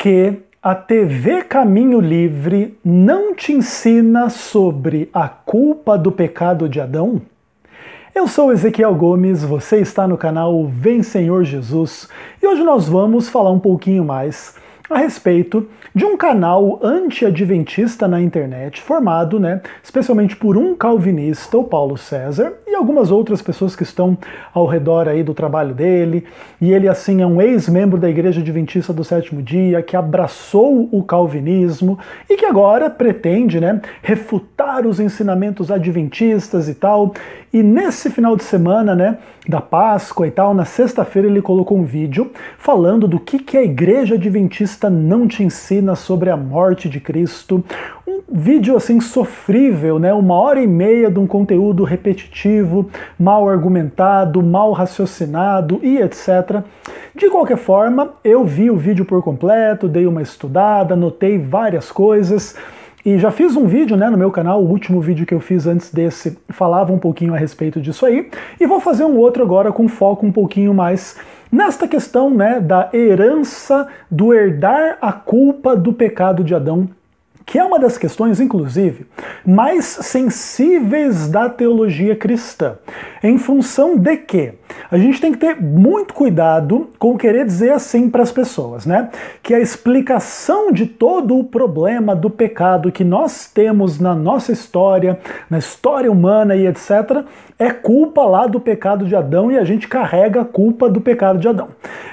que a TV Caminho Livre não te ensina sobre a culpa do pecado de Adão? Eu sou Ezequiel Gomes, você está no canal Vem Senhor Jesus e hoje nós vamos falar um pouquinho mais a respeito de um canal anti-adventista na internet, formado, especialmente por um calvinista, o Paulo César, e algumas outras pessoas que estão ao redor aí do trabalho dele, e ele, assim, é um ex-membro da Igreja Adventista do Sétimo Dia, que abraçou o calvinismo e que agora pretende, refutar os ensinamentos adventistas e tal. E nesse final de semana, da Páscoa e tal, na sexta-feira ele colocou um vídeo falando do que a Igreja Adventista não te ensina sobre a morte de Cristo. Um vídeo assim sofrível, 1h30 de um conteúdo repetitivo, mal argumentado, mal raciocinado e etc. De qualquer forma, eu vi o vídeo por completo, dei uma estudada, anotei várias coisas. E já fiz um vídeo no meu canal, o último vídeo que eu fiz antes desse falava um pouquinho a respeito disso aí, e vou fazer um outro agora com foco um pouquinho mais nesta questão da herança, do herdar a culpa do pecado de Adão, que é uma das questões, inclusive, mais sensíveis da teologia cristã, em função de que a gente tem que ter muito cuidado com querer dizer assim para as pessoas, que a explicação de todo o problema do pecado que nós temos na nossa história, na história humana e etc., é culpa lá do pecado de Adão e a gente carrega a culpa do pecado de Adão.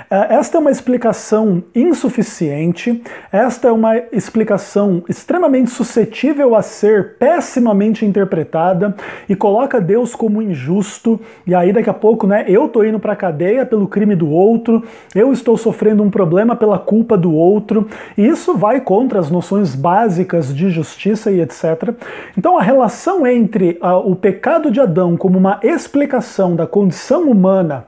Esta é uma explicação insuficiente, esta é uma explicação extremamente suscetível a ser pessimamente interpretada e coloca Deus como injusto, e aí daqui a pouco, eu tô indo pra cadeia pelo crime do outro, eu estou sofrendo um problema pela culpa do outro, e isso vai contra as noções básicas de justiça e etc. Então a relação entre o pecado de Adão como uma explicação da condição humana,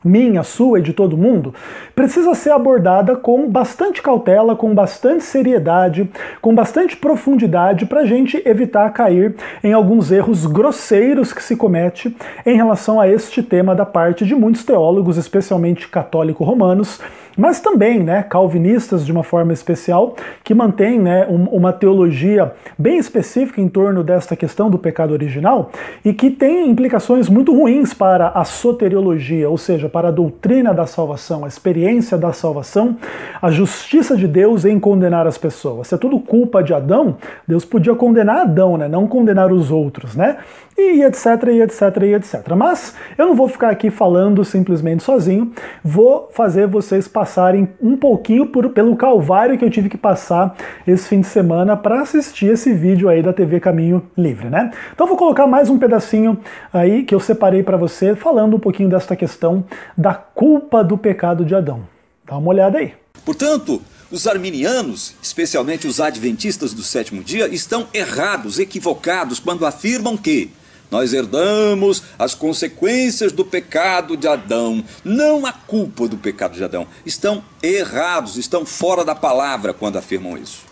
minha, sua e de todo mundo, precisa ser abordada com bastante cautela, com bastante seriedade, com bastante profundidade, para a gente evitar cair em alguns erros grosseiros que se comete em relação a este tema da parte de muitos teólogos, especialmente católico-romanos, mas também calvinistas de uma forma especial, que mantêm uma teologia bem específica em torno desta questão do pecado original e que tem implicações muito ruins para a soteriologia, ou seja, para a doutrina da salvação, a experiência da salvação, a justiça de Deus em condenar as pessoas. Se é tudo culpa de Adão, Deus podia condenar Adão, não condenar os outros, e etc, e etc, e etc. Mas eu não vou ficar aqui falando simplesmente sozinho, vou fazer vocês passarem um pouquinho pelo calvário que eu tive que passar esse fim de semana para assistir esse vídeo aí da TV Caminho Livre, Então vou colocar mais um pedacinho aí que eu separei para você, falando um pouquinho desta questão da culpa do pecado de Adão. Dá uma olhada aí. Portanto, os arminianos, especialmente os adventistas do sétimo dia, estão errados, equivocados, quando afirmam que nós herdamos as consequências do pecado de Adão, não a culpa do pecado de Adão. Estão errados, estão fora da palavra quando afirmam isso.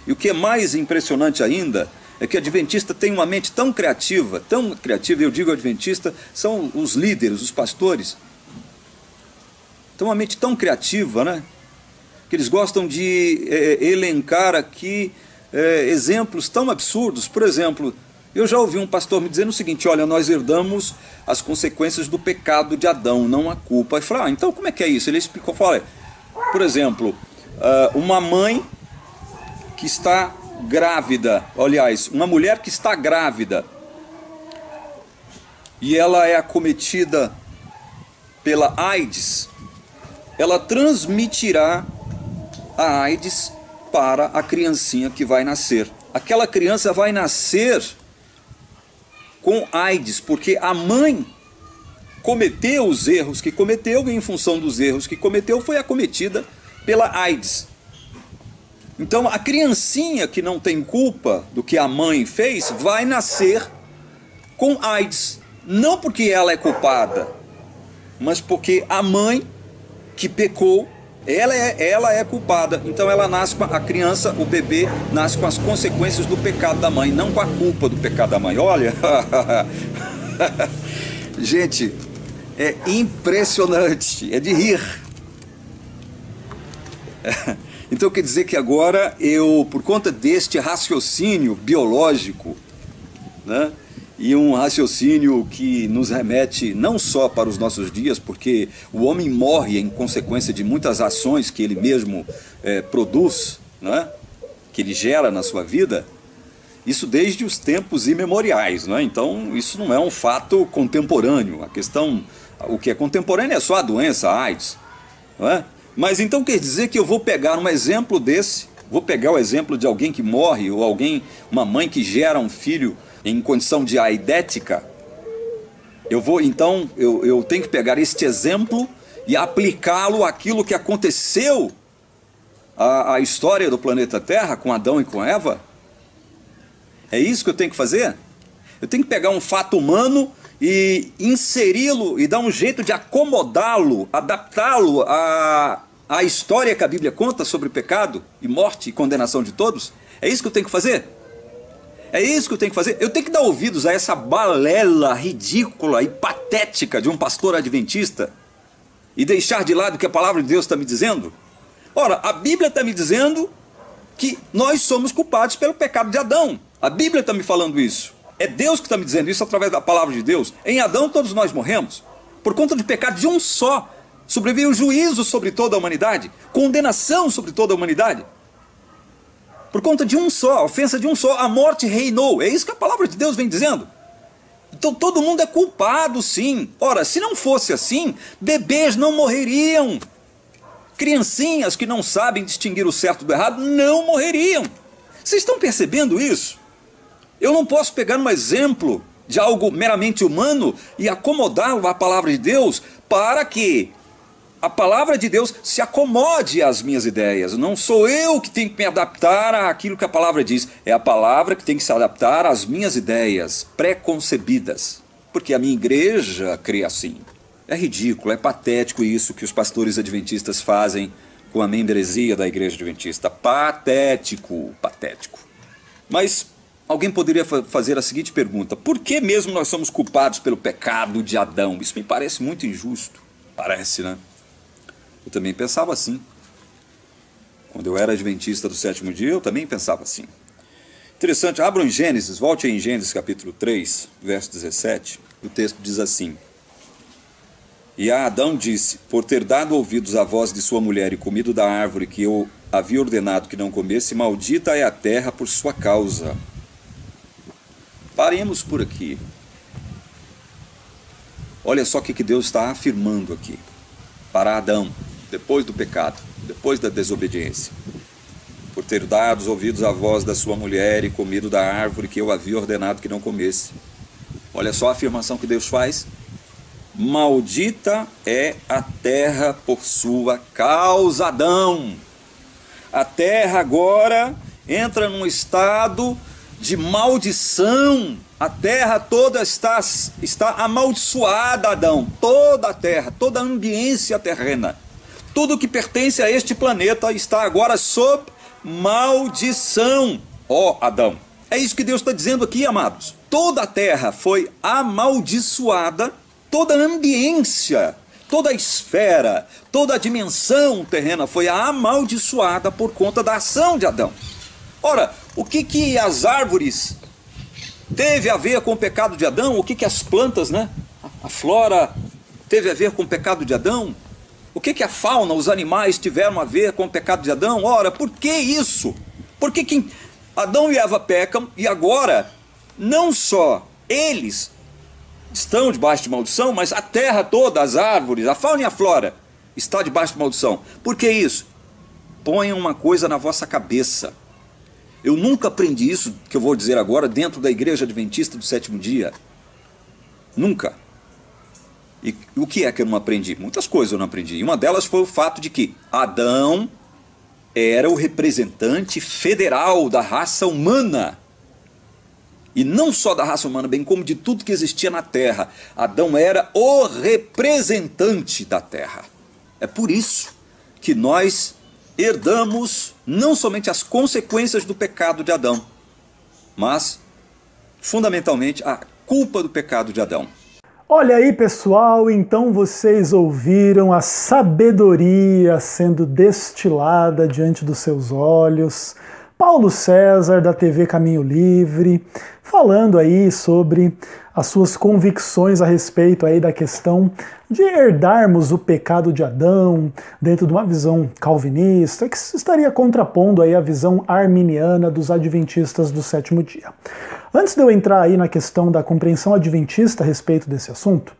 E o que é mais impressionante ainda é que o adventista tem uma mente tão criativa, eu digo adventista, são os líderes, os pastores, tem uma mente tão criativa, que eles gostam de elencar aqui exemplos tão absurdos. Por exemplo, eu já ouvi um pastor me dizendo o seguinte: olha, nós herdamos as consequências do pecado de Adão, não a culpa. Eu falei, então como é que é isso? Ele explicou, por exemplo, uma mãe que está grávida, aliás, uma mulher que está grávida e ela é acometida pela AIDS, ela transmitirá a AIDS para a criancinha que vai nascer. Aquela criança vai nascer com AIDS, porque a mãe cometeu os erros que cometeu e em função dos erros que cometeu foi acometida pela AIDS. Então a criancinha que não tem culpa do que a mãe fez vai nascer com AIDS, não porque ela é culpada, mas porque a mãe que pecou, ela é culpada. Então ela nasce com a criança, o bebê nasce com as consequências do pecado da mãe, não com a culpa do pecado da mãe. Olha, gente, é impressionante, é de rir. Então quer dizer que agora eu, por conta deste raciocínio biológico, né, e um raciocínio que nos remete não só para os nossos dias, porque o homem morre em consequência de muitas ações que ele mesmo produz, né, que ele gera na sua vida, isso desde os tempos imemoriais, né? Então isso não é um fato contemporâneo. A questão, o que é contemporâneo é só a doença, a AIDS, não é? Mas então quer dizer que eu vou pegar um exemplo desse, vou pegar o exemplo de alguém que morre, ou alguém, uma mãe que gera um filho em condição de aidética. Eu tenho que pegar este exemplo e aplicá-lo àquilo que aconteceu à história do planeta Terra com Adão e com Eva. É isso que eu tenho que fazer? Eu tenho que pegar um fato humano e inseri-lo e dar um jeito de acomodá-lo, adaptá-lo à história que a Bíblia conta sobre pecado e morte e condenação de todos? É isso que eu tenho que fazer? É isso que eu tenho que fazer? Eu tenho que dar ouvidos a essa balela ridícula e patética de um pastor adventista e deixar de lado o que a palavra de Deus está me dizendo? Ora, a Bíblia está me dizendo que nós somos culpados pelo pecado de Adão. A Bíblia está me falando isso. É Deus que está me dizendo isso através da palavra de Deus. Em Adão todos nós morremos. Por conta do pecado de um só, sobreveio o juízo sobre toda a humanidade, condenação sobre toda a humanidade. Por conta de um só, a ofensa de um só, a morte reinou. É isso que a palavra de Deus vem dizendo. Então todo mundo é culpado, sim. Ora, se não fosse assim, bebês não morreriam. Criancinhas que não sabem distinguir o certo do errado não morreriam. Vocês estão percebendo isso? Eu não posso pegar um exemplo de algo meramente humano e acomodá-lo à palavra de Deus para que a palavra de Deus se acomode às minhas ideias. Não sou eu que tenho que me adaptar àquilo que a palavra diz. É a palavra que tem que se adaptar às minhas ideias pré-concebidas. Porque a minha igreja crê assim. É ridículo, é patético isso que os pastores adventistas fazem com a membresia da igreja adventista. Patético, patético. Mas alguém poderia fazer a seguinte pergunta: por que mesmo nós somos culpados pelo pecado de Adão? Isso me parece muito injusto. Parece, né? Eu também pensava assim. Quando eu era adventista do sétimo dia, eu também pensava assim. Interessante, abram em Gênesis, volte aí em Gênesis capítulo 3, verso 17. O texto diz assim: e a Adão disse: por ter dado ouvidos à voz de sua mulher e comido da árvore que eu havia ordenado que não comesse, maldita é a terra por sua causa. Paremos por aqui. Olha só o que Deus está afirmando aqui. Para Adão, depois do pecado, depois da desobediência. Por ter dado ouvidos à voz da sua mulher e comido da árvore que eu havia ordenado que não comesse. Olha só a afirmação que Deus faz. Maldita é a terra por sua causa, Adão. A terra agora entra num estado de maldição. A terra toda está amaldiçoada, Adão. Toda a terra, toda a ambiência terrena, tudo que pertence a este planeta está agora sob maldição, ó Adão. É isso que Deus está dizendo aqui, amados. Toda a terra foi amaldiçoada, toda a ambiência, toda a esfera, toda a dimensão terrena foi amaldiçoada por conta da ação de Adão. Ora, o que as árvores teve a ver com o pecado de Adão? O que as plantas, né? A flora teve a ver com o pecado de Adão? O que a fauna, os animais tiveram a ver com o pecado de Adão? Ora, por que isso? Por que Adão e Eva pecam e agora não só eles estão debaixo de maldição, mas a terra toda, as árvores, a fauna e a flora está debaixo de maldição? Por que isso? Ponham uma coisa na vossa cabeça. Eu nunca aprendi isso que eu vou dizer agora dentro da igreja adventista do sétimo dia. Nunca. E o que é que eu não aprendi? Muitas coisas eu não aprendi. E uma delas foi o fato de que Adão era o representante federal da raça humana. E não só da raça humana, bem como de tudo que existia na terra. Adão era o representante da terra. É por isso que nós herdamos não somente as consequências do pecado de Adão, mas, fundamentalmente, a culpa do pecado de Adão. Olha aí, pessoal, então vocês ouviram a sabedoria sendo destilada diante dos seus olhos. Paulo César, da TV Caminho Livre, falando aí sobre as suas convicções a respeito aí da questão de herdarmos o pecado de Adão dentro de uma visão calvinista, que estaria contrapondo aí a visão arminiana dos adventistas do sétimo dia. Antes de eu entrar aí na questão da compreensão adventista a respeito desse assunto,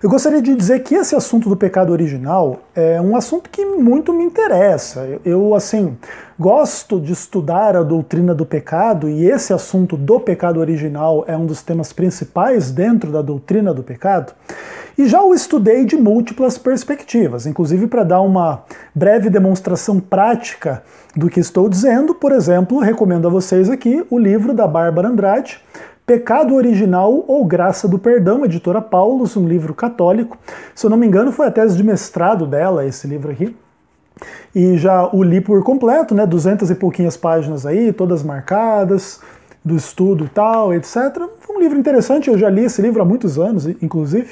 eu gostaria de dizer que esse assunto do pecado original é um assunto que muito me interessa. Eu, assim, gosto de estudar a doutrina do pecado e esse assunto do pecado original é um dos temas principais dentro da doutrina do pecado. E já o estudei de múltiplas perspectivas, inclusive para dar uma breve demonstração prática do que estou dizendo. Por exemplo, recomendo a vocês aqui o livro da Bárbara Andrade, Pecado Original ou Graça do Perdão, editora Paulus, um livro católico. Se eu não me engano, foi a tese de mestrado dela, esse livro aqui. E já o li por completo, né, 200 e pouquinhas páginas aí, todas marcadas, do estudo e tal, etc. Foi um livro interessante, eu já li esse livro há muitos anos, inclusive.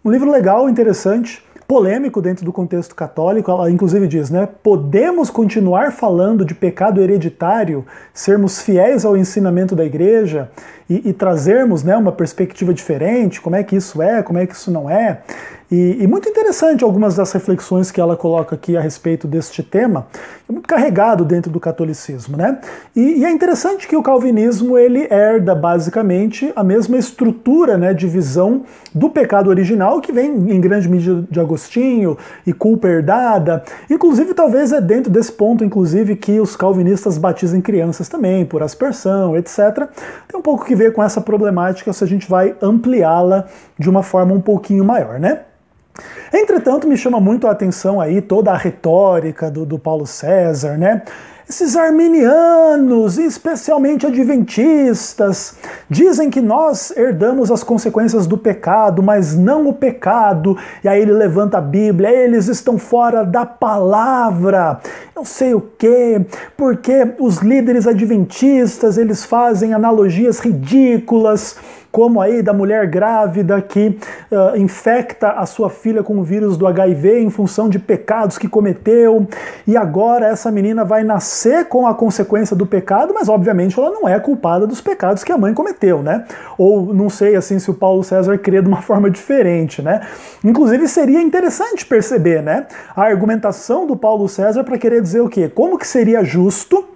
Um livro legal, interessante, polêmico dentro do contexto católico. Ela inclusive diz, né, podemos continuar falando de pecado hereditário, sermos fiéis ao ensinamento da igreja e trazermos, né, uma perspectiva diferente, como é que isso é, como é que isso não é. E muito interessante algumas das reflexões que ela coloca aqui a respeito deste tema, é muito carregado dentro do catolicismo, né? E é interessante que o calvinismo ele herda basicamente a mesma estrutura, né, de visão do pecado original que vem em grande medida de Agostinho e culpa herdada. Inclusive talvez é dentro desse ponto, inclusive, que os calvinistas batizem crianças também por aspersão, etc. Tem um pouco que ver com essa problemática se a gente vai ampliá-la de uma forma um pouquinho maior, né? Entretanto, me chama muito a atenção aí toda a retórica do Paulo César, né? Esses arminianos, especialmente adventistas, dizem que nós herdamos as consequências do pecado, mas não o pecado. E aí ele levanta a Bíblia, eles estão fora da palavra, não sei o quê, porque os líderes adventistas, eles fazem analogias ridículas, como aí da mulher grávida que infecta a sua filha com o vírus do HIV em função de pecados que cometeu, e agora essa menina vai nascer com a consequência do pecado, mas obviamente ela não é culpada dos pecados que a mãe cometeu, né? Ou não sei assim se o Paulo César crê de uma forma diferente, né? Inclusive seria interessante perceber, né, a argumentação do Paulo César para querer dizer o quê? Como que seria justo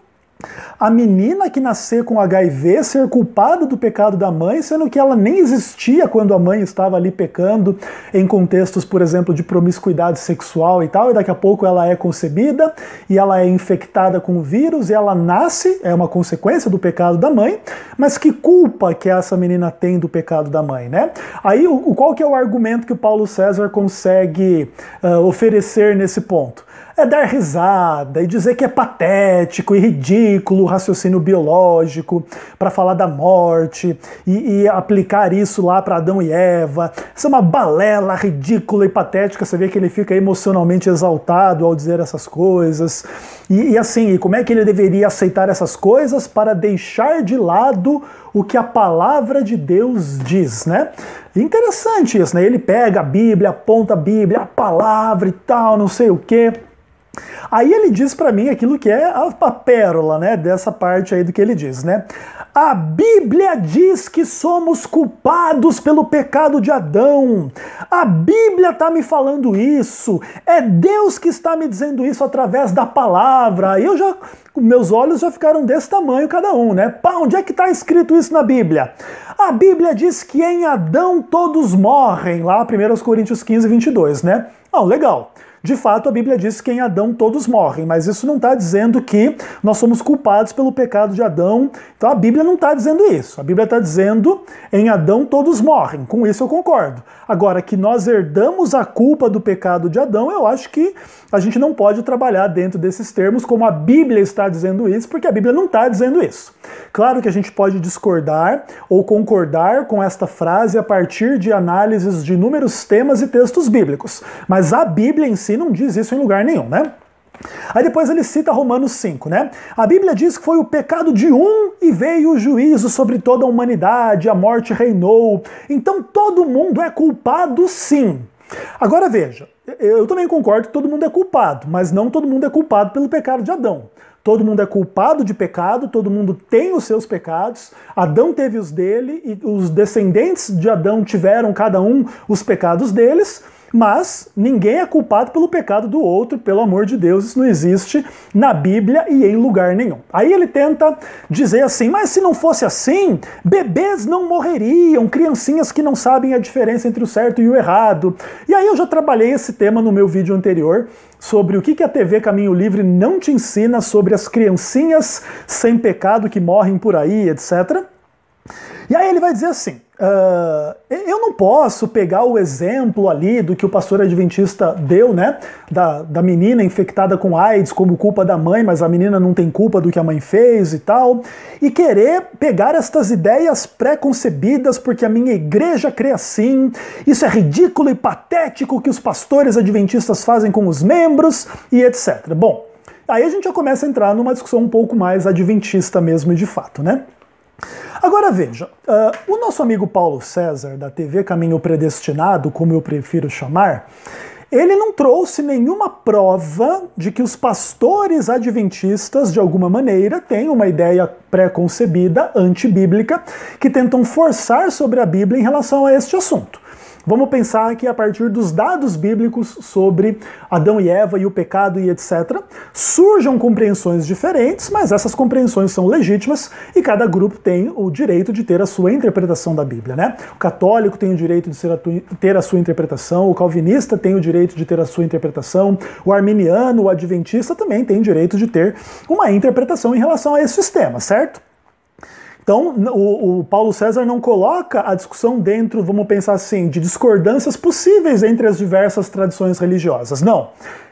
a menina que nascer com HIV ser culpada do pecado da mãe, sendo que ela nem existia quando a mãe estava ali pecando em contextos, por exemplo, de promiscuidade sexual e tal, e daqui a pouco ela é concebida e ela é infectada com o vírus e ela nasce, é uma consequência do pecado da mãe, mas que culpa que essa menina tem do pecado da mãe, né? Aí qual que é o argumento que o Paulo César consegue oferecer nesse ponto? É dar risada e dizer que é patético e ridículo o raciocínio biológico para falar da morte e aplicar isso lá para Adão e Eva. Isso é uma balela ridícula e patética. Você vê que ele fica emocionalmente exaltado ao dizer essas coisas. E assim, como é que ele deveria aceitar essas coisas para deixar de lado o que a palavra de Deus diz, né? Interessante isso, né? Ele pega a Bíblia, aponta a Bíblia, a palavra e tal, não sei o quê. Aí ele diz para mim aquilo que é a pérola, né, dessa parte aí do que ele diz, né? A Bíblia diz que somos culpados pelo pecado de Adão. A Bíblia está me falando isso. É Deus que está me dizendo isso através da palavra. Aí meus olhos já ficaram desse tamanho cada um, né? Pá, onde é que está escrito isso na Bíblia? A Bíblia diz que em Adão todos morrem, lá 1 Coríntios 15, 22, né? Legal. De fato, a Bíblia diz que em Adão todos morrem, mas isso não está dizendo que nós somos culpados pelo pecado de Adão. Então a Bíblia não está dizendo isso. A Bíblia está dizendo em Adão todos morrem. Com isso eu concordo. Agora, que nós herdamos a culpa do pecado de Adão, eu acho que a gente não pode trabalhar dentro desses termos como a Bíblia está dizendo isso, porque a Bíblia não está dizendo isso. Claro que a gente pode discordar ou concordar com esta frase a partir de análises de inúmeros temas e textos bíblicos, mas a Bíblia em si não diz isso em lugar nenhum, né? Aí depois ele cita Romanos 5, né? A Bíblia diz que foi o pecado de um e veio o juízo sobre toda a humanidade, a morte reinou. Então todo mundo é culpado, sim. Agora veja, eu também concordo que todo mundo é culpado, mas não todo mundo é culpado pelo pecado de Adão. Todo mundo é culpado de pecado, todo mundo tem os seus pecados, Adão teve os dele e os descendentes de Adão tiveram cada um os pecados deles, mas ninguém é culpado pelo pecado do outro, pelo amor de Deus, isso não existe na Bíblia e em lugar nenhum. Aí ele tenta dizer assim, mas se não fosse assim, bebês não morreriam, criancinhas que não sabem a diferença entre o certo e o errado. E aí eu já trabalhei esse tema no meu vídeo anterior, sobre o que a TV Caminho Livre não te ensina sobre as criancinhas sem pecado que morrem por aí, etc. E aí ele vai dizer assim, eu não posso pegar o exemplo ali do que o pastor adventista deu, né, da menina infectada com AIDS como culpa da mãe, mas a menina não tem culpa do que a mãe fez e tal, e querer pegar estas ideias pré-concebidas porque a minha igreja crê assim, isso é ridículo e patético que os pastores adventistas fazem com os membros e etc. Bom, aí a gente já começa a entrar numa discussão um pouco mais adventista mesmo de fato, né? Agora veja, o nosso amigo Paulo César, da TV Caminho Predestinado, como eu prefiro chamar, ele não trouxe nenhuma prova de que os pastores adventistas, de alguma maneira, têm uma ideia pré-concebida, antibíblica, que tentam forçar sobre a Bíblia em relação a este assunto. Vamos pensar que a partir dos dados bíblicos sobre Adão e Eva e o pecado e etc., surjam compreensões diferentes, mas essas compreensões são legítimas e cada grupo tem o direito de ter a sua interpretação da Bíblia, né? O católico tem o direito de ter a sua interpretação, o calvinista tem o direito de ter a sua interpretação, o arminiano, o adventista também tem o direito de ter uma interpretação em relação a esses temas, certo? Então, o Paulo César não coloca a discussão dentro, vamos pensar assim, de discordâncias possíveis entre as diversas tradições religiosas. Não.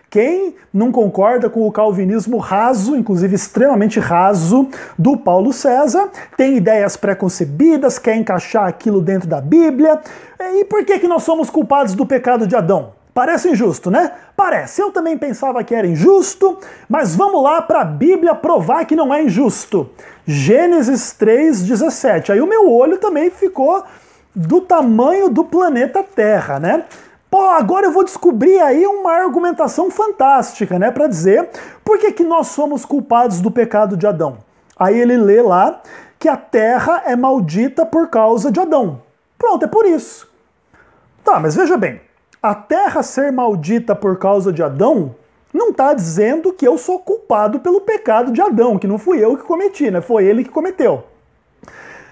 Quem não concorda com o calvinismo raso, inclusive extremamente raso, do Paulo César, tem ideias pré-concebidas, quer encaixar aquilo dentro da Bíblia. E por que nós somos culpados do pecado de Adão? Parece injusto, né? Parece. Eu também pensava que era injusto, mas vamos lá para a Bíblia provar que não é injusto. Gênesis 3:17. Aí o meu olho também ficou do tamanho do planeta Terra, né? Pô, agora eu vou descobrir aí uma argumentação fantástica, né? Para dizer por que nós somos culpados do pecado de Adão. Aí ele lê lá que a Terra é maldita por causa de Adão. Pronto, é por isso. Tá, mas veja bem. A terra ser maldita por causa de Adão não está dizendo que eu sou culpado pelo pecado de Adão, que não fui eu que cometi, né? Foi ele que cometeu.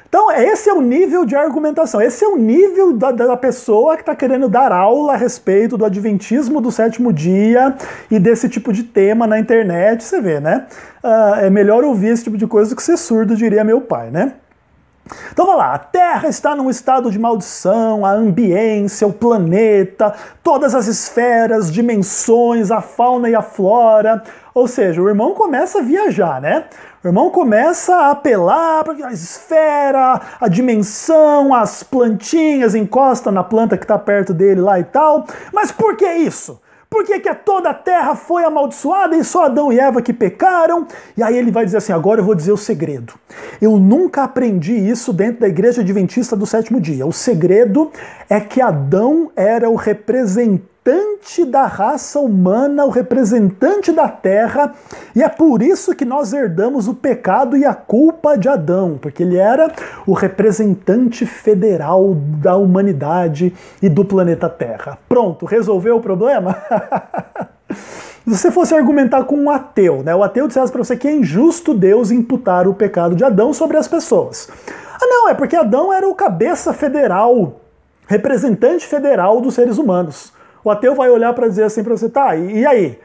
Então, esse é o nível de argumentação, esse é o nível da pessoa que está querendo dar aula a respeito do adventismo do sétimo dia e desse tipo de tema na internet, você vê, né? É melhor ouvir esse tipo de coisa do que ser surdo, diria meu pai, né? Então vai lá, a Terra está num estado de maldição, a ambiência, o planeta, todas as esferas, dimensões, a fauna e a flora. Ou seja, o irmão começa a viajar, né? O irmão começa a apelar para a esfera, a dimensão, as plantinhas, encosta na planta que está perto dele lá e tal. Mas por que isso? Por que toda a terra foi amaldiçoada e só Adão e Eva que pecaram? E aí ele vai dizer assim, agora eu vou dizer o segredo. Eu nunca aprendi isso dentro da igreja adventista do sétimo dia. O segredo é que Adão era o representante da raça humana, o representante da terra, e é por isso que nós herdamos o pecado e a culpa de Adão, porque ele era o representante federal da humanidade e do planeta Terra. Pronto, resolveu o problema? Se você fosse argumentar com um ateu, né? O ateu dissesse para você que é injusto Deus imputar o pecado de Adão sobre as pessoas. Ah não, é porque Adão era o cabeça federal, representante federal dos seres humanos. O ateu vai olhar para dizer assim para você, tá, e aí?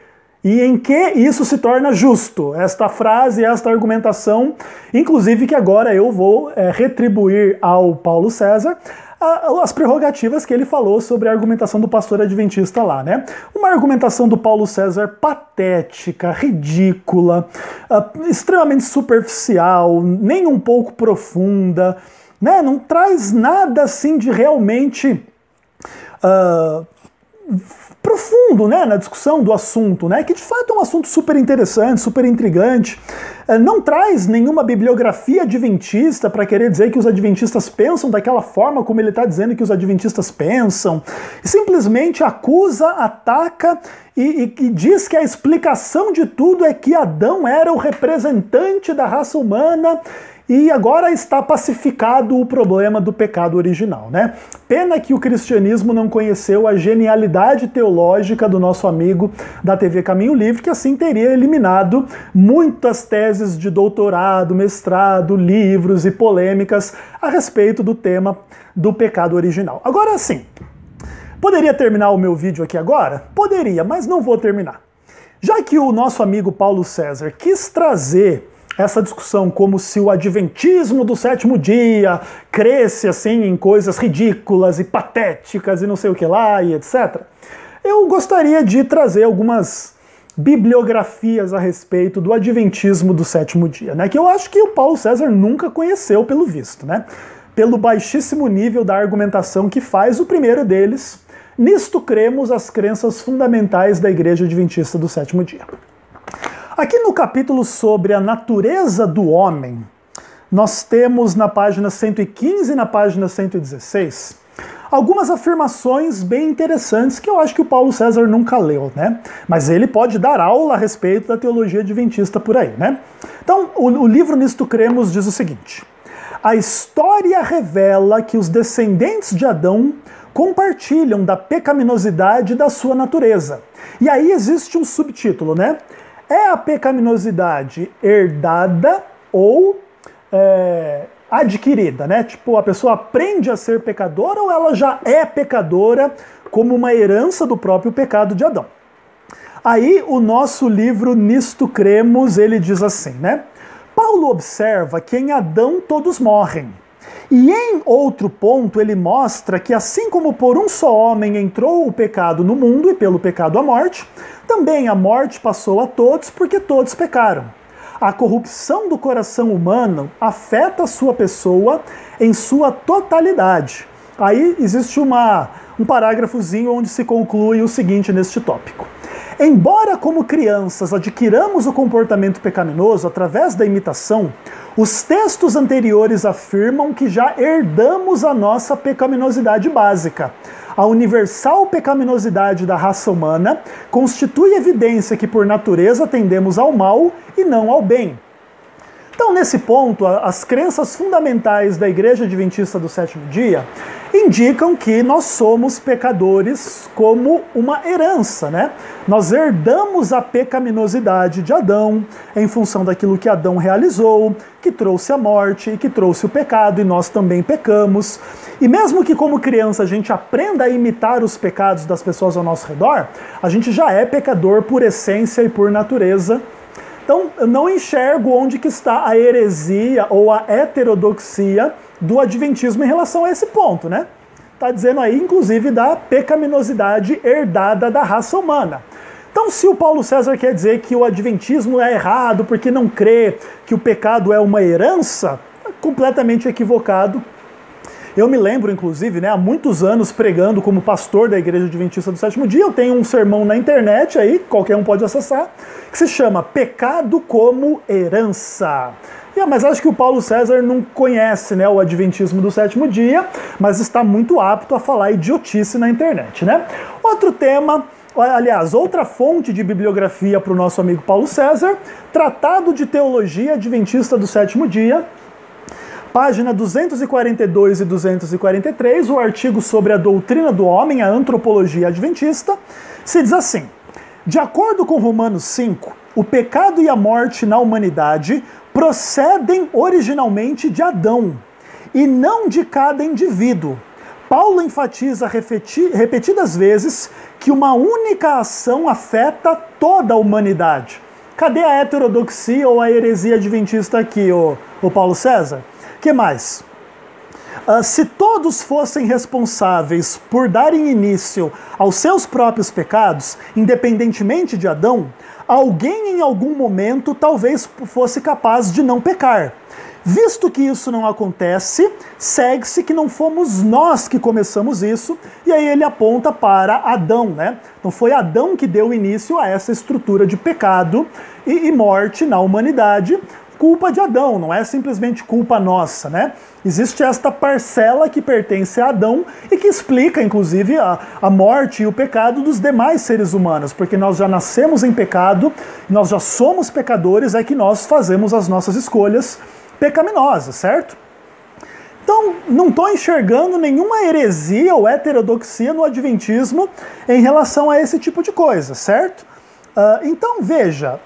E em que isso se torna justo? Esta frase, esta argumentação, inclusive que agora eu vou retribuir ao Paulo César as prerrogativas que ele falou sobre a argumentação do pastor adventista lá, né? Uma argumentação do Paulo César patética, ridícula, extremamente superficial, nem um pouco profunda, né? Não traz nada assim de realmente profundo, né, na discussão do assunto, né, que de fato é um assunto super interessante, super intrigante. Não traz nenhuma bibliografia adventista para querer dizer que os adventistas pensam daquela forma como ele está dizendo que os adventistas pensam. Simplesmente acusa, ataca e diz que a explicação de tudo é que Adão era o representante da raça humana e agora está pacificado o problema do pecado original, né? Pena que o cristianismo não conheceu a genialidade teológica do nosso amigo da TV Caminho Livre, que assim teria eliminado muitas teses de doutorado, mestrado, livros e polêmicas a respeito do tema do pecado original. Agora sim, poderia terminar o meu vídeo aqui agora? Poderia, mas não vou terminar. Já que o nosso amigo Paulo César quis trazer essa discussão como se o adventismo do sétimo dia cresce assim em coisas ridículas e patéticas e não sei o que lá e etc. Eu gostaria de trazer algumas bibliografias a respeito do adventismo do sétimo dia, né? Que eu acho que o Paulo César nunca conheceu, pelo visto, né? Pelo baixíssimo nível da argumentação que faz. O primeiro deles: nisto cremos, as crenças fundamentais da Igreja Adventista do sétimo dia. Aqui no capítulo sobre a natureza do homem, nós temos na página 115 e na página 116 algumas afirmações bem interessantes que eu acho que o Paulo César nunca leu, né? Mas ele pode dar aula a respeito da teologia adventista por aí, né? Então, o livro Nisto Cremos diz o seguinte: a história revela que os descendentes de Adão compartilham da pecaminosidade da sua natureza. E aí existe um subtítulo, né? É a pecaminosidade herdada ou adquirida, né? Tipo, a pessoa aprende a ser pecadora ou ela já é pecadora como uma herança do próprio pecado de Adão? Aí o nosso livro Nisto Cremos, ele diz assim, né? Paulo observa que em Adão todos morrem. E em outro ponto ele mostra que assim como por um só homem entrou o pecado no mundo e pelo pecado a morte, também a morte passou a todos porque todos pecaram. A corrupção do coração humano afeta a sua pessoa em sua totalidade. Aí existe um parágrafozinho onde se conclui o seguinte neste tópico. Embora como crianças adquiramos o comportamento pecaminoso através da imitação, os textos anteriores afirmam que já herdamos a nossa pecaminosidade básica. A universal pecaminosidade da raça humana constitui evidência que por natureza tendemos ao mal e não ao bem. Então, nesse ponto, as crenças fundamentais da Igreja Adventista do Sétimo Dia indicam que nós somos pecadores como uma herança, né? Nós herdamos a pecaminosidade de Adão em função daquilo que Adão realizou, que trouxe a morte e que trouxe o pecado, e nós também pecamos. E mesmo que como criança a gente aprenda a imitar os pecados das pessoas ao nosso redor, a gente já é pecador por essência e por natureza. Então, eu não enxergo onde que está a heresia ou a heterodoxia do adventismo em relação a esse ponto, né? Está dizendo aí, inclusive, da pecaminosidade herdada da raça humana. Então, se o Paulo César quer dizer que o adventismo é errado porque não crê que o pecado é uma herança, é completamente equivocado. Eu me lembro, inclusive, né, há muitos anos pregando como pastor da Igreja Adventista do Sétimo Dia, eu tenho um sermão na internet aí, qualquer um pode acessar, que se chama Pecado como Herança. Mas acho que o Paulo César não conhece, né, o Adventismo do Sétimo Dia, mas está muito apto a falar idiotice na internet, né? Outro tema, aliás, outra fonte de bibliografia para o nosso amigo Paulo César, Tratado de Teologia Adventista do Sétimo Dia, página 242 e 243, o artigo sobre a doutrina do homem, a antropologia adventista, se diz assim: de acordo com Romanos 5, o pecado e a morte na humanidade procedem originalmente de Adão, e não de cada indivíduo. Paulo enfatiza repetidas vezes que uma única ação afeta toda a humanidade. Cadê a heterodoxia ou a heresia adventista aqui, o Paulo César? Que mais? Se toda todos fossem responsáveis por darem início aos seus próprios pecados, independentemente de Adão, alguém em algum momento talvez fosse capaz de não pecar. Visto que isso não acontece, segue-se que não fomos nós que começamos isso, e aí ele aponta para Adão, né? Então foi Adão que deu início a essa estrutura de pecado e morte na humanidade, culpa de Adão, não é simplesmente culpa nossa, né? Existe esta parcela que pertence a Adão e que explica, inclusive, a morte e o pecado dos demais seres humanos, porque nós já nascemos em pecado, nós já somos pecadores, é que nós fazemos as nossas escolhas pecaminosas, certo? Então, não estou enxergando nenhuma heresia ou heterodoxia no adventismo em relação a esse tipo de coisa, certo? Então, veja,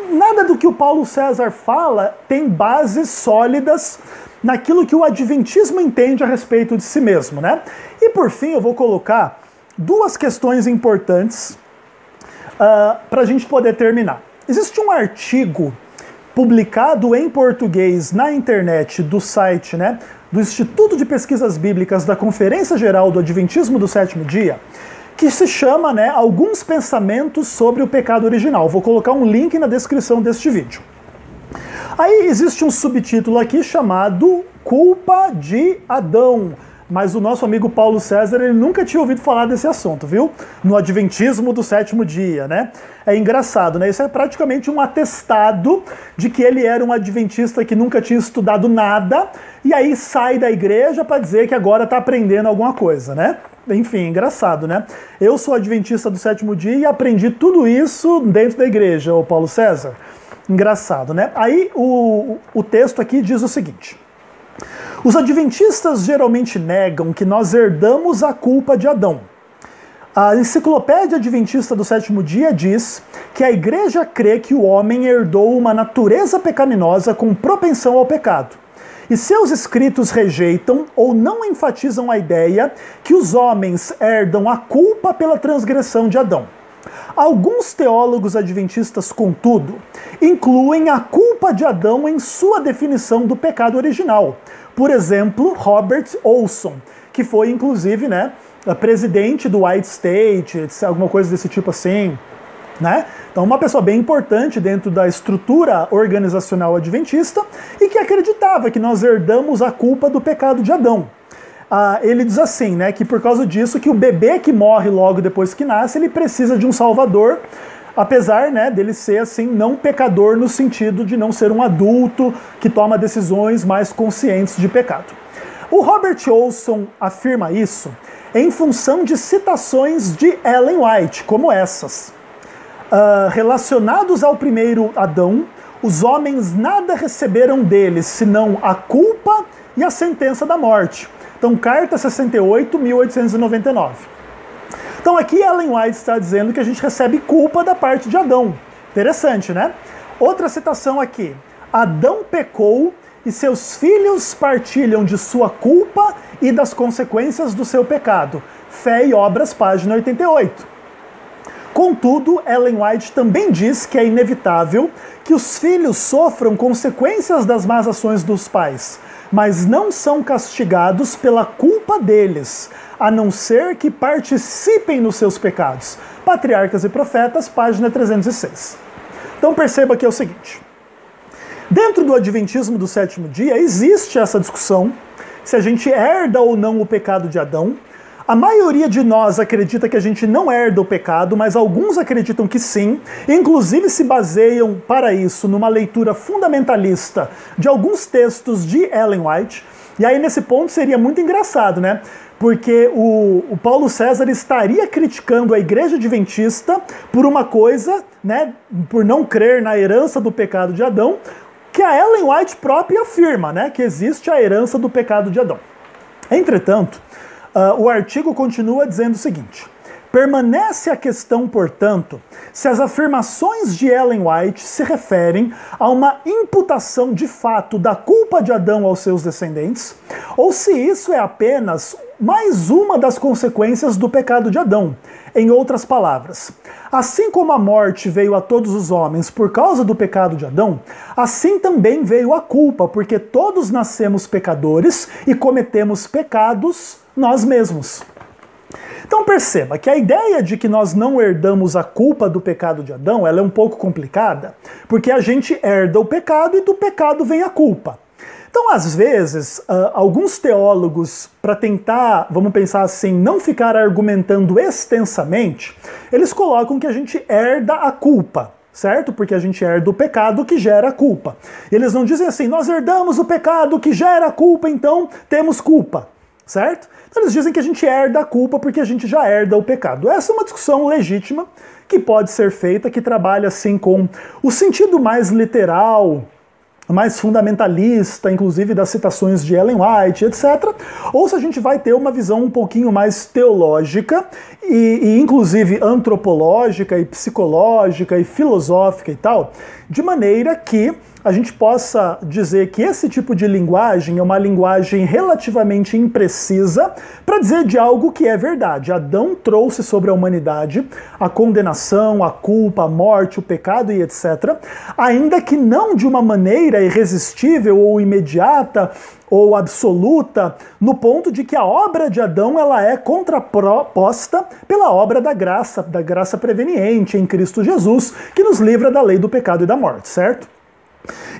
nada do que o Paulo César fala tem bases sólidas naquilo que o adventismo entende a respeito de si mesmo, né? E por fim, eu vou colocar duas questões importantes para a gente poder terminar. Existe um artigo publicado em português na internet do site, né, do Instituto de Pesquisas Bíblicas da Conferência Geral do Adventismo do Sétimo Dia, que se chama, né, Alguns Pensamentos sobre o Pecado Original. Vou colocar um link na descrição deste vídeo. Aí existe um subtítulo aqui chamado Culpa de Adão. Mas o nosso amigo Paulo César, ele nunca tinha ouvido falar desse assunto, viu? No Adventismo do Sétimo Dia, né? É engraçado, né? Isso é praticamente um atestado de que ele era um adventista que nunca tinha estudado nada e aí sai da igreja para dizer que agora está aprendendo alguma coisa, né? Enfim, engraçado, né? Eu sou adventista do Sétimo Dia e aprendi tudo isso dentro da igreja, ô Paulo César. Engraçado, né? Aí o texto aqui diz o seguinte: os adventistas geralmente negam que nós herdamos a culpa de Adão. A Enciclopédia Adventista do Sétimo Dia diz que a igreja crê que o homem herdou uma natureza pecaminosa com propensão ao pecado. E seus escritos rejeitam ou não enfatizam a ideia que os homens herdam a culpa pela transgressão de Adão. Alguns teólogos adventistas, contudo, incluem a culpa de Adão em sua definição do pecado original. Por exemplo, Robert Olson, que foi, inclusive, né, presidente do White State, alguma coisa desse tipo assim, né? Então, uma pessoa bem importante dentro da estrutura organizacional adventista e que acreditava que nós herdamos a culpa do pecado de Adão. Ele diz assim, né, que por causa disso que o bebê que morre logo depois que nasce, ele precisa de um salvador, apesar, né, dele ser assim não pecador no sentido de não ser um adulto que toma decisões mais conscientes de pecado. O Robert Olson afirma isso em função de citações de Ellen White, como essas. Relacionados ao primeiro Adão, os homens nada receberam deles, senão a culpa e a sentença da morte. Então, Carta 68, 1899. Então, aqui Ellen White está dizendo que a gente recebe culpa da parte de Adão. Interessante, né? Outra citação aqui. Adão pecou e seus filhos partilham de sua culpa e das consequências do seu pecado. Fé e Obras, página 88. Contudo, Ellen White também diz que é inevitável que os filhos sofram consequências das más ações dos pais, mas não são castigados pela culpa deles, a não ser que participem nos seus pecados. Patriarcas e Profetas, página 306. Então perceba que é o seguinte: dentro do Adventismo do Sétimo Dia existe essa discussão se a gente herda ou não o pecado de Adão. A maioria de nós acredita que a gente não herda o pecado, mas alguns acreditam que sim, inclusive se baseiam para isso numa leitura fundamentalista de alguns textos de Ellen White. E aí nesse ponto seria muito engraçado, né? Porque o Paulo César estaria criticando a igreja adventista por uma coisa, né? Por não crer na herança do pecado de Adão, que a Ellen White própria afirma, né? Que existe a herança do pecado de Adão. Entretanto, o artigo continua dizendo o seguinte: Permanece a questão, portanto, se as afirmações de Ellen White se referem a uma imputação de fato da culpa de Adão aos seus descendentes, ou se isso é apenas mais uma das consequências do pecado de Adão. Em outras palavras, assim como a morte veio a todos os homens por causa do pecado de Adão, assim também veio a culpa, porque todos nascemos pecadores e cometemos pecados nós mesmos. Então perceba que a ideia de que nós não herdamos a culpa do pecado de Adão, ela é um pouco complicada, porque a gente herda o pecado e do pecado vem a culpa. Então, às vezes, alguns teólogos, para tentar, vamos pensar assim, não ficar argumentando extensamente, eles colocam que a gente herda a culpa, certo? Porque a gente herda o pecado que gera a culpa. Eles não dizem assim, nós herdamos o pecado que gera a culpa, então temos culpa, certo? Então eles dizem que a gente herda a culpa porque a gente já herda o pecado. Essa é uma discussão legítima que pode ser feita, que trabalha assim com o sentido mais literal, mais fundamentalista, inclusive das citações de Ellen White, etc. Ou se a gente vai ter uma visão um pouquinho mais teológica e inclusive antropológica e psicológica e filosófica e tal, de maneira que a gente possa dizer que esse tipo de linguagem é uma linguagem relativamente imprecisa para dizer de algo que é verdade. Adão trouxe sobre a humanidade a condenação, a culpa, a morte, o pecado e etc., ainda que não de uma maneira irresistível ou imediata ou absoluta, no ponto de que a obra de Adão ela é contraposta pela obra da graça preveniente em Cristo Jesus, que nos livra da lei do pecado e da morte, certo?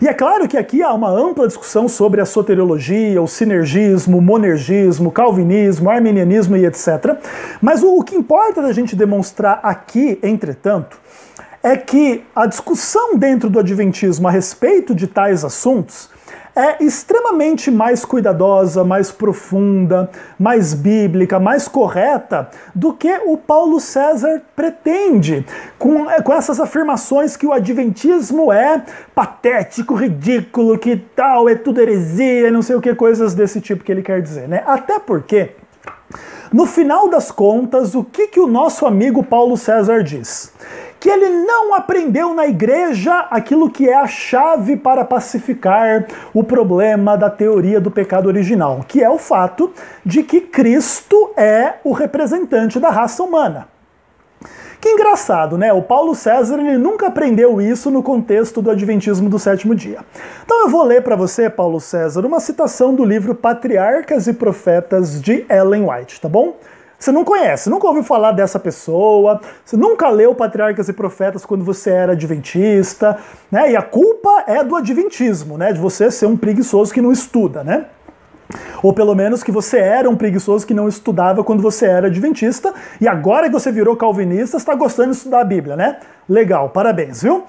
E é claro que aqui há uma ampla discussão sobre a soteriologia, o sinergismo, o monergismo, o calvinismo, o arminianismo e etc. Mas o que importa da gente demonstrar aqui, entretanto, é que a discussão dentro do adventismo a respeito de tais assuntos é extremamente mais cuidadosa, mais profunda, mais bíblica, mais correta do que o Paulo César pretende, com essas afirmações que o adventismo é patético, ridículo, que tal, é tudo heresia, não sei o que, coisas desse tipo que ele quer dizer, né? Até porque, no final das contas, o que o nosso amigo Paulo César diz? Que ele não aprendeu na igreja aquilo que é a chave para pacificar o problema da teoria do pecado original, que é o fato de que Cristo é o representante da raça humana. Que engraçado, né? O Paulo César ele nunca aprendeu isso no contexto do Adventismo do Sétimo Dia. Então eu vou ler para você, Paulo César, uma citação do livro Patriarcas e Profetas de Ellen White, tá bom? Você não conhece, nunca ouviu falar dessa pessoa, você nunca leu Patriarcas e Profetas quando você era adventista, né? E a culpa é do adventismo, né? De você ser um preguiçoso que não estuda, né? Ou pelo menos que você era um preguiçoso que não estudava quando você era adventista, e agora que você virou calvinista, está gostando de estudar a Bíblia, né? Legal, parabéns, viu?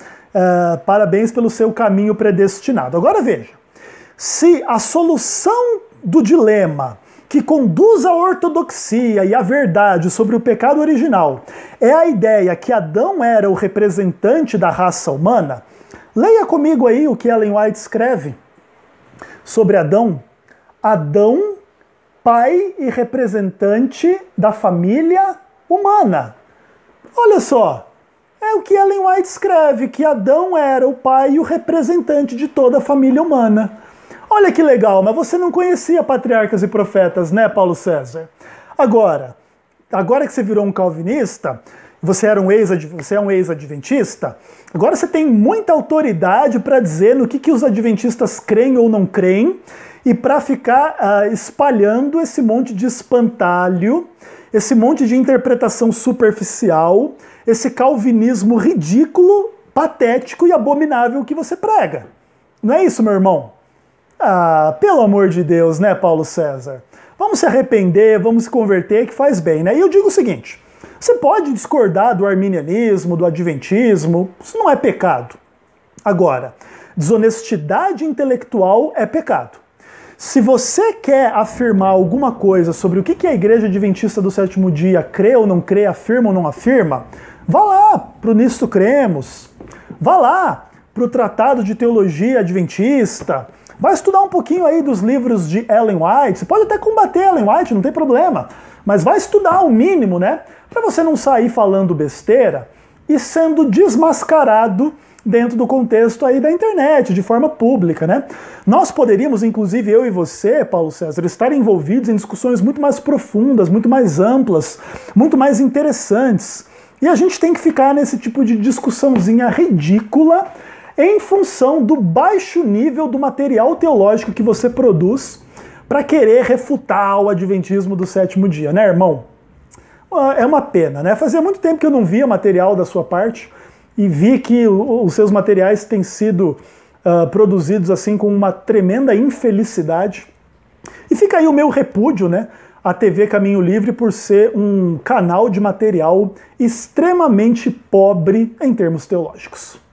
Parabéns pelo seu caminho predestinado. Agora veja, se a solução do dilema que conduz à ortodoxia e à verdade sobre o pecado original é a ideia que Adão era o representante da raça humana, leia comigo aí o que Ellen White escreve sobre Adão. Adão, pai e representante da família humana. Olha só, é o que Ellen White escreve, que Adão era o pai e o representante de toda a família humana. Olha que legal, mas você não conhecia Patriarcas e Profetas, né, Paulo César? Agora que você virou um calvinista, você é um ex-adventista, agora você tem muita autoridade para dizer no que os adventistas creem ou não creem, e para ficar espalhando esse monte de espantalho, esse monte de interpretação superficial, esse calvinismo ridículo, patético e abominável que você prega. Não é isso, meu irmão? Ah, pelo amor de Deus, né, Paulo César? Vamos se arrepender, vamos se converter, que faz bem, né? E eu digo o seguinte, você pode discordar do arminianismo, do adventismo, isso não é pecado. Agora, desonestidade intelectual é pecado. Se você quer afirmar alguma coisa sobre o que a Igreja Adventista do Sétimo Dia crê ou não crê, afirma ou não afirma, vá lá para o Nisto Cremos, vá lá para o Tratado de Teologia Adventista, vai estudar um pouquinho aí dos livros de Ellen White, você pode até combater Ellen White, não tem problema, Mas vai estudar o mínimo, né? Para você não sair falando besteira e sendo desmascarado dentro do contexto aí da internet, de forma pública, né? Nós poderíamos, inclusive eu e você, Paulo César, estar envolvidos em discussões muito mais profundas, muito mais amplas, muito mais interessantes. E a gente tem que ficar nesse tipo de discussãozinha ridícula em função do baixo nível do material teológico que você produz para querer refutar o adventismo do sétimo dia, né, irmão? É uma pena, né? Fazia muito tempo que eu não via material da sua parte e vi que os seus materiais têm sido produzidos assim com uma tremenda infelicidade. E fica aí o meu repúdio, né, à TV Caminho Livre por ser um canal de material extremamente pobre em termos teológicos.